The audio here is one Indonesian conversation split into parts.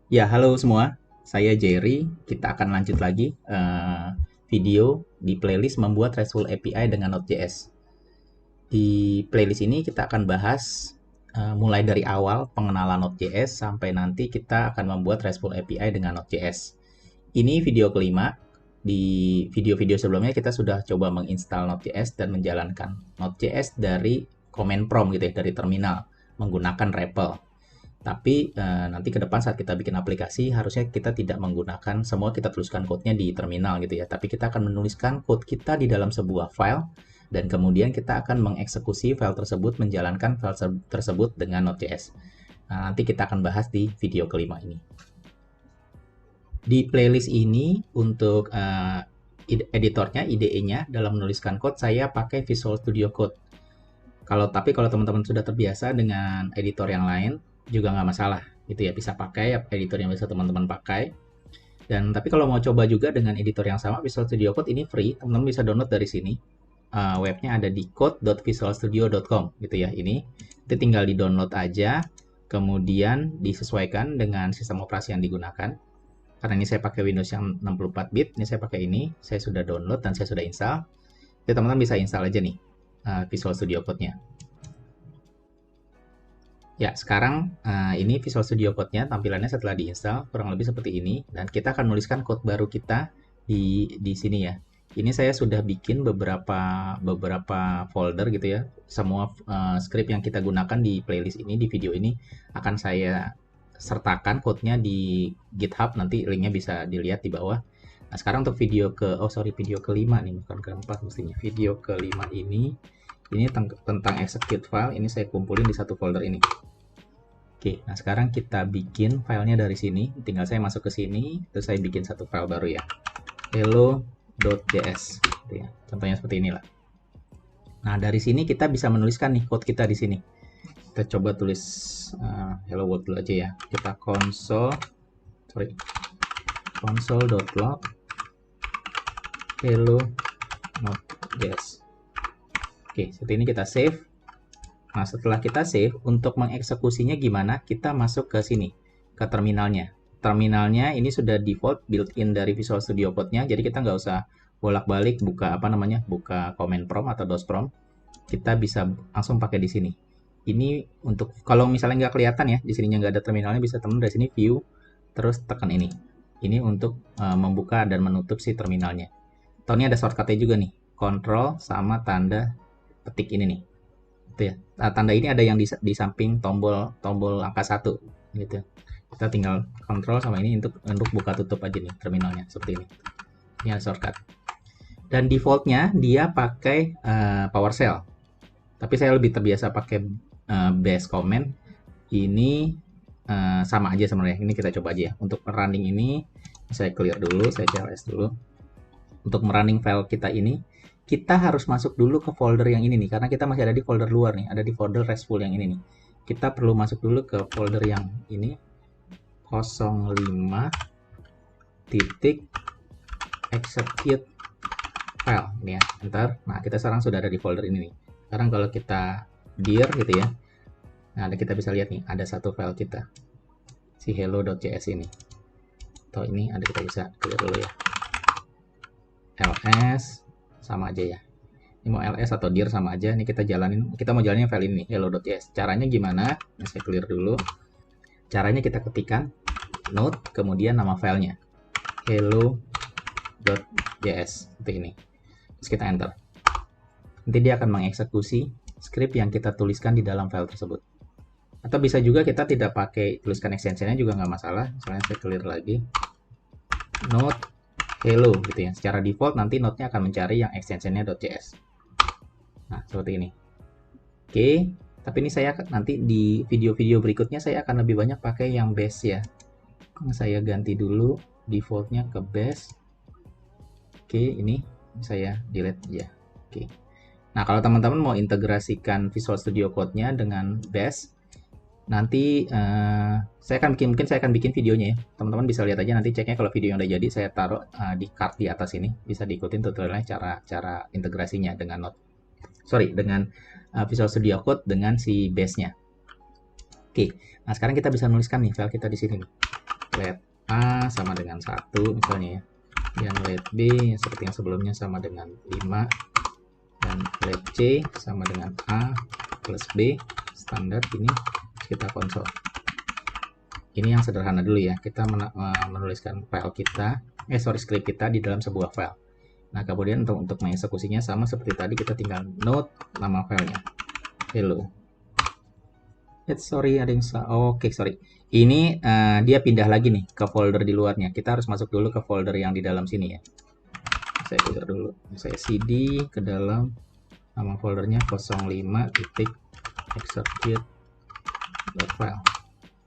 Ya, halo semua. Saya Jerry. Kita akan lanjut lagi video di playlist membuat RESTful API dengan Node.js. Di playlist ini kita akan bahas mulai dari awal pengenalan Node.js sampai nanti kita akan membuat RESTful API dengan Node.js. Ini video kelima. Di video-video sebelumnya kita sudah coba menginstal Node.js dan menjalankan Node.js dari command prompt gitu ya, dari terminal menggunakan REPL. Tapi nanti ke depan saat kita bikin aplikasi harusnya kita tidak menggunakan semua kita tuliskan code-nya di terminal gitu ya. Tapi kita akan menuliskan code kita di dalam sebuah file dan kemudian kita akan mengeksekusi file tersebut, menjalankan file tersebut dengan Node.js. Nah, nanti kita akan bahas di video kelima ini. Di playlist ini untuk editornya, IDE-nya dalam menuliskan code saya pakai Visual Studio Code. Tapi kalau teman-teman sudah terbiasa dengan editor yang lain juga nggak masalah, itu ya, bisa pakai editor yang bisa teman-teman pakai. Dan tapi kalau mau coba juga dengan editor yang sama, Visual Studio Code ini free, teman-teman bisa download dari sini. Webnya ada di code.visualstudio.com gitu ya. Ini tinggal di download aja, kemudian disesuaikan dengan sistem operasi yang digunakan. Karena ini saya pakai Windows yang 64 bit, ini saya pakai ini, saya sudah download dan saya sudah install. Jadi teman-teman bisa install aja nih Visual Studio Code-nya. Ya, sekarang ini Visual Studio Code-nya tampilannya setelah diinstal kurang lebih seperti ini, dan kita akan menuliskan code baru kita di sini ya. Ini saya sudah bikin beberapa folder gitu ya. Semua script yang kita gunakan di playlist ini, di video ini akan saya sertakan code-nya di GitHub, nanti linknya bisa dilihat di bawah. Nah, sekarang untuk video kelima nih, bukan keempat mestinya. Video kelima ini tentang execute file, ini saya kumpulin di satu folder ini. Oke, nah sekarang kita bikin filenya dari sini. Tinggal saya masuk ke sini, terus saya bikin satu file baru ya. hello.js. Gitu ya. Contohnya seperti inilah. Nah, dari sini kita bisa menuliskan nih code kita di sini. Kita coba tulis hello world dulu aja ya. Kita console.log hello.js. Oke, seperti ini kita save. Nah, setelah kita save, untuk mengeksekusinya gimana? Kita masuk ke sini, ke terminalnya. Terminalnya ini sudah default built-in dari Visual Studio Code-nya, jadi kita nggak usah bolak-balik buka buka command prompt atau dos prompt. Kita bisa langsung pakai di sini. Ini untuk kalau misalnya nggak kelihatan ya, di sininya nggak ada terminalnya, bisa teman dari sini view, terus tekan ini. Ini untuk membuka dan menutup si terminalnya. Atau ini ada shortcut-nya juga nih, Control sama tanda petik ini nih. Gitu ya. Nah, tanda ini ada yang di samping tombol angka 1 gitu. Kita tinggal kontrol sama ini untuk buka tutup aja nih terminalnya seperti ini. Ini ada shortcut. Dan defaultnya dia pakai PowerShell. Tapi saya lebih terbiasa pakai base command. Ini sama aja sebenarnya. Ini kita coba aja ya. Untuk running ini saya clear dulu, saya cls dulu. Untuk merunning file kita ini kita harus masuk dulu ke folder yang ini nih, karena kita masih ada di folder luar nih, ada di folder RESTful yang ini nih. Kita perlu masuk dulu ke folder yang ini, 05 titik execute file, ini ya, enter. Nah, kita sekarang sudah ada di folder ini nih. Sekarang kalau kita dir gitu ya, nah kita bisa lihat nih, ada satu file kita, si hello.js ini. Atau ini ada, kita bisa clear dulu ya. ls sama aja ya. Ini mau ls atau dir sama aja. Ini kita jalanin, kita mau jalanin file ini hello.js. Caranya gimana? Nah, saya clear dulu. Caranya kita ketikkan node kemudian nama filenya hello.js seperti ini. Terus kita enter. Nanti dia akan mengeksekusi script yang kita tuliskan di dalam file tersebut. Atau bisa juga kita tidak pakai tuliskan extensionnya juga nggak masalah. Misalnya saya clear lagi node hello gitu ya. Secara default nanti node-nya akan mencari yang extensionnya .js. Nah, seperti ini. Oke, tapi ini saya nanti di video-video berikutnya saya akan lebih banyak pakai yang base ya. Saya ganti dulu defaultnya ke base. Oke, ini saya delete ya. Oke. Nah, kalau teman-teman mau integrasikan Visual Studio Code-nya dengan base, nanti mungkin saya akan bikin videonya ya. Teman-teman bisa lihat aja nanti, ceknya kalau video yang udah jadi saya taruh di card di atas ini, bisa diikutin tutorialnya cara integrasinya dengan Visual Studio Code dengan si base-nya. Oke, nah sekarang kita bisa nuliskan nih file kita di sini nih. let A sama dengan 1 misalnya ya, dan let B seperti yang sebelumnya sama dengan 5, dan let C sama dengan A plus B standar. Ini kita konsol. Ini yang sederhana dulu ya, kita menuliskan file kita, script kita di dalam sebuah file. Nah, kemudian untuk mengeksekusinya sama seperti tadi, kita tinggal note nama filenya, hello. Sorry, ada yang salah. Oke, sorry. Ini dia pindah lagi nih ke folder di luarnya. Kita harus masuk dulu ke folder yang di dalam sini ya. Saya clear dulu. Saya cd ke dalam nama foldernya 05.execute.file.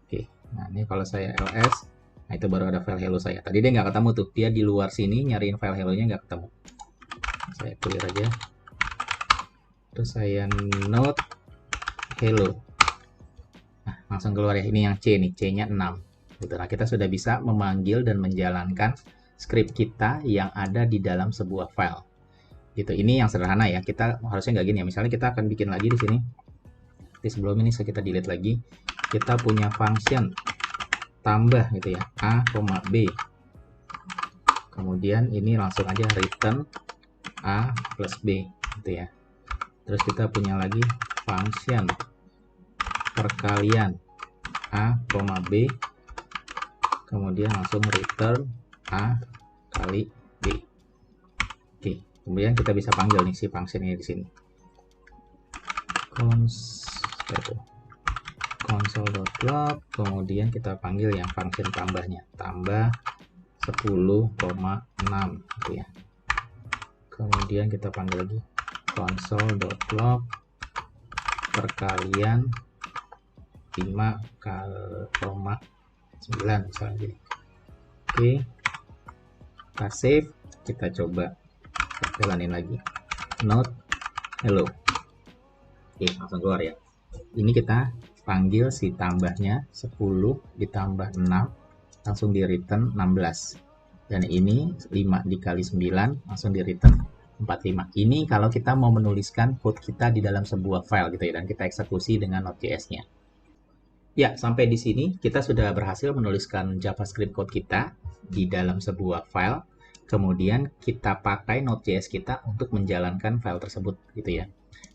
Oke, nah ini kalau saya ls, nah itu baru ada file hello saya. Tadi dia nggak ketemu tuh, dia di luar sini nyariin file hello-nya nggak ketemu. Saya clear aja. Terus saya note hello. Nah, langsung keluar ya. Ini yang C nih, C-nya 6. Gitu. Nah, kita sudah bisa memanggil dan menjalankan script kita yang ada di dalam sebuah file. Gitu. Ini yang sederhana ya. Kita harusnya nggak gini ya. Misalnya kita akan bikin lagi di sini. Di sebelum ini kita delete lagi. Kita punya function tambah gitu ya, A, B. Kemudian ini langsung aja return A plus B gitu ya. Terus kita punya lagi function perkalian A, B. Kemudian langsung return A kali B. Oke, kemudian kita bisa panggil nih si function ini di sini. Console.log, kemudian kita panggil yang function tambahnya, tambah 10,6 gitu ya. Kemudian kita panggil lagi console.log perkalian 5,9 misalnya gini. Oke, kita save, kita coba jalanin lagi, note hello. Oke, langsung keluar ya. Ini kita panggil si tambahnya 10 ditambah 6, langsung di return 16. Dan ini 5 dikali 9 langsung di return 45. Ini kalau kita mau menuliskan code kita di dalam sebuah file gitu ya, dan kita eksekusi dengan Node.js-nya. Ya, sampai di sini kita sudah berhasil menuliskan JavaScript code kita di dalam sebuah file. Kemudian kita pakai Node.js kita untuk menjalankan file tersebut gitu ya.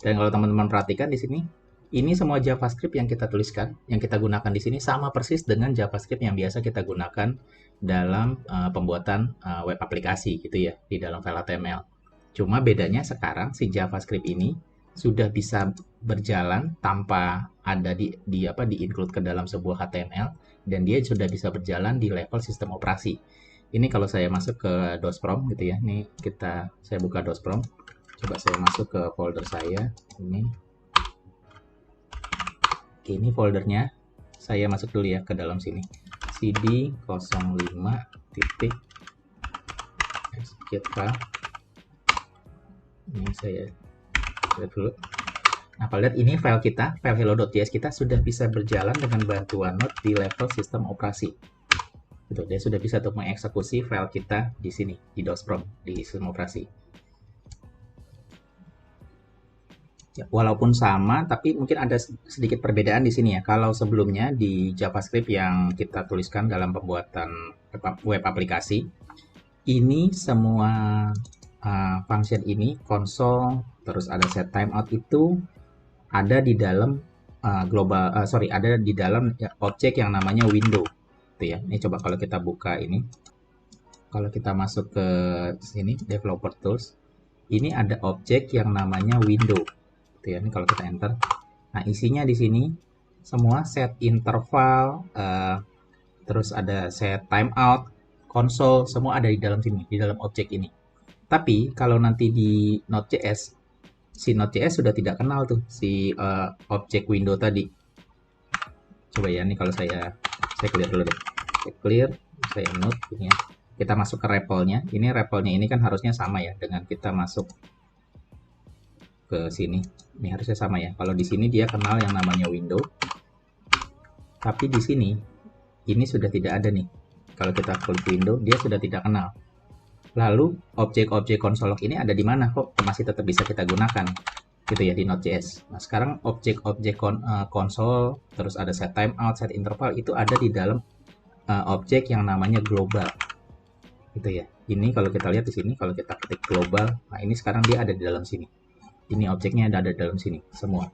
Dan kalau teman-teman perhatikan di sini, ini semua JavaScript yang kita tuliskan, yang kita gunakan di sini sama persis dengan JavaScript yang biasa kita gunakan dalam pembuatan web aplikasi gitu ya, di dalam file HTML. Cuma bedanya sekarang si JavaScript ini sudah bisa berjalan tanpa ada di-include ke dalam sebuah HTML, dan dia sudah bisa berjalan di level sistem operasi. Ini kalau saya masuk ke DOS-Prom gitu ya, ini saya buka DOS-Prom, coba saya masuk ke folder saya, ini. Oke, ini foldernya, saya masuk dulu ya ke dalam sini, cd 05.execute file. Ini saya lihat dulu. Nah, kalau lihat ini file kita, file hello.js kita sudah bisa berjalan dengan bantuan Node di level sistem operasi. Gitu, dia sudah bisa untuk mengeksekusi file kita di sini, di DOS-Prom, di sistem operasi. Ya, walaupun sama, tapi mungkin ada sedikit perbedaan di sini ya. Kalau sebelumnya di JavaScript yang kita tuliskan dalam pembuatan web aplikasi, ini semua function ini, console, terus ada set timeout itu ada di dalam ada di dalam objek yang namanya window, gitu ya. Ini coba kalau kita buka ini, kalau kita masuk ke sini developer tools, ini ada objek yang namanya window. Ya, ini kalau kita enter, nah isinya di sini semua set interval, terus ada set timeout, console, semua ada di dalam sini, di dalam objek ini. Tapi kalau nanti di Node.js, si Node.js sudah tidak kenal tuh si objek window tadi. Coba ya, ini kalau saya clear dulu deh, saya clear, saya note ini ya. Kita masuk ke REPL-nya. Ini REPL-nya ini kan harusnya sama ya dengan kita masuk ke sini. Ini harusnya sama ya. Kalau di sini dia kenal yang namanya window, tapi di sini ini sudah tidak ada nih. Kalau kita klik window, dia sudah tidak kenal. Lalu objek-objek console log ini ada di mana? Kok masih tetap bisa kita gunakan gitu ya di Node.js. Nah, sekarang objek-objek console, terus ada set timeout, set interval, itu ada di dalam objek yang namanya global, gitu ya. Ini kalau kita lihat di sini, kalau kita ketik global, nah ini sekarang dia ada di dalam sini. Ini objeknya ada di dalam sini semua.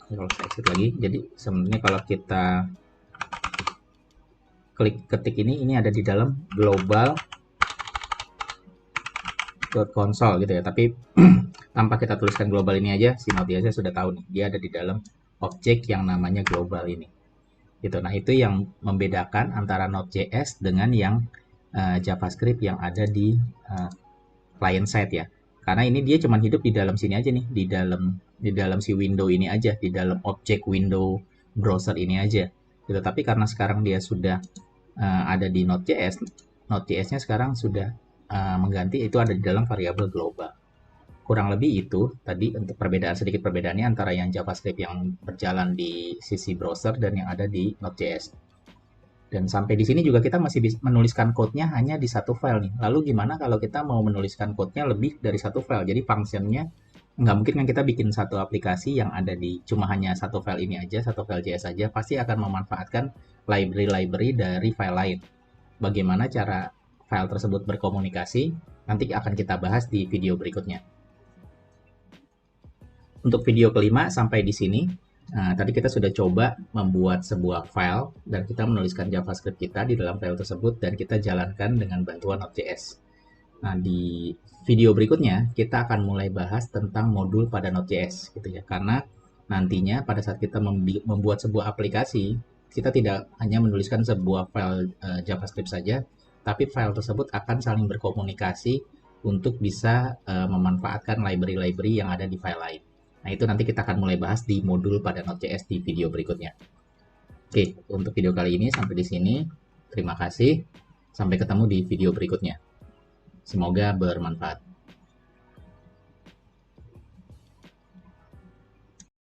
Kalau saya exit lagi, jadi sebenarnya kalau kita klik ketik ini ada di dalam global.console gitu ya. Tapi tanpa kita tuliskan global ini aja, si Node.js sudah tahu nih, dia ada di dalam objek yang namanya global ini. Gitu. Nah, itu yang membedakan antara Node.js dengan yang JavaScript yang ada di client side ya. Karena ini dia cuma hidup di dalam sini aja nih, di dalam si window ini aja, di dalam objek window browser ini aja. Gitu. Tapi karena sekarang dia sudah ada di Node.js, Node.js-nya sekarang sudah mengganti itu ada di dalam variabel global. Kurang lebih itu tadi untuk sedikit perbedaannya antara yang JavaScript yang berjalan di sisi browser dan yang ada di Node.js. Dan sampai di sini juga kita masih bisa menuliskan code-nya hanya di satu file nih. Lalu gimana kalau kita mau menuliskan code-nya lebih dari satu file? Jadi function-nya nggak mungkin kan kita bikin satu aplikasi yang ada di cuma hanya satu file ini aja, satu file JS aja, pasti akan memanfaatkan library-library dari file lain. Bagaimana cara file tersebut berkomunikasi, nanti akan kita bahas di video berikutnya. Untuk video kelima sampai di sini, tadi kita sudah coba membuat sebuah file dan kita menuliskan JavaScript kita di dalam file tersebut dan kita jalankan dengan bantuan Node.js. Nah, di video berikutnya kita akan mulai bahas tentang modul pada Node.js gitu ya. Karena nantinya pada saat kita membuat sebuah aplikasi, kita tidak hanya menuliskan sebuah file JavaScript saja, tapi file tersebut akan saling berkomunikasi untuk bisa memanfaatkan library-library yang ada di file lain. Nah, itu nanti kita akan mulai bahas di modul pada Node.js di video berikutnya. Oke, untuk video kali ini sampai di sini. Terima kasih. Sampai ketemu di video berikutnya. Semoga bermanfaat.